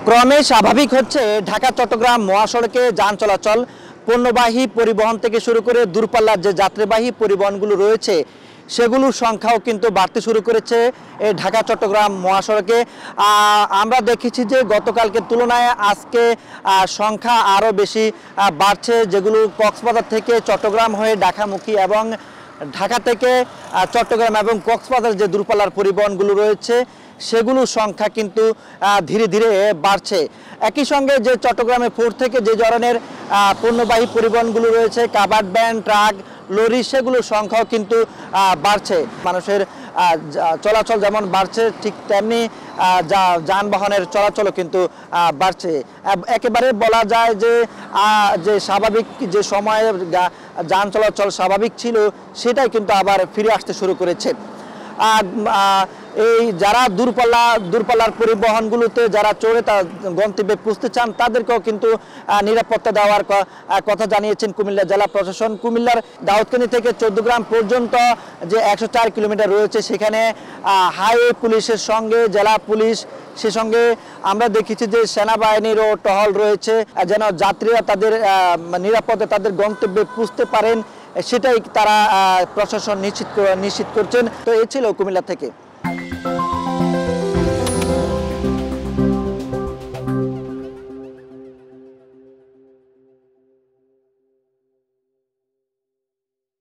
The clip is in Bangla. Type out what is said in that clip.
ক্রমে স্বাভাবিক হচ্ছে ঢাকা চট্টগ্রাম মহাসড়কে যান চলাচল। পণ্যবাহী পরিবহন থেকে শুরু করে দূরপাল্লার যে যাত্রীবাহী পরিবহনগুলো রয়েছে সেগুলোর সংখ্যাও কিন্তু বাড়তে শুরু করেছে এই ঢাকা চট্টগ্রাম মহাসড়কে। আমরা দেখেছি যে গতকালকে তুলনায় আজকে সংখ্যা আরও বেশি বাড়ছে, যেগুলো কক্সবাজার থেকে চট্টগ্রাম হয়ে ঢাকামুখী এবং ঢাকা থেকে চট্টগ্রাম এবং কক্সবাজার যে দূরপাল্লার পরিবহনগুলো রয়েছে সেগুলোর সংখ্যা কিন্তু ধীরে ধীরে বাড়ছে। একই সঙ্গে যে চট্টগ্রামে পোর্ট থেকে যে ধরনের পণ্যবাহী পরিবহনগুলো রয়েছে, কাভার্ড ভ্যান, ট্রাক, লরি, সেগুলোর সংখ্যাও কিন্তু বাড়ছে। মানুষের চলাচল যেমন বাড়ছে ঠিক তেমনি যানবাহনের চলাচলও কিন্তু বাড়ছে। একেবারে বলা যায় যে স্বাভাবিক যে সময়ে যান চলাচল স্বাভাবিক ছিল সেটাই কিন্তু আবার ফিরে আসতে শুরু করেছে। এই যারা দূরপাল্লার পরিবহনগুলোতে যারা চড়ে তার গন্তব্যে পৌঁছতে চান তাদেরকেও কিন্তু নিরাপত্তা দেওয়ার কথা জানিয়েছেন কুমিল্লা জেলা প্রশাসন। কুমিল্লার দাউদকান্দি থেকে চৌদ্দগ্রাম পর্যন্ত যে 104 কিলোমিটার রয়েছে সেখানে হাইওয়ে পুলিশের সঙ্গে জেলা পুলিশ, সে সঙ্গে আমরা দেখেছি যে সেনাবাহিনীরও টহল রয়েছে, যেন যাত্রীরা তাদের নিরাপদে তাদের গন্তব্যে পৌঁছতে পারেন সেটাই তারা প্রশাসন নিশ্চিত করছেন। তো এই ছিল কুমিল্লা থেকে।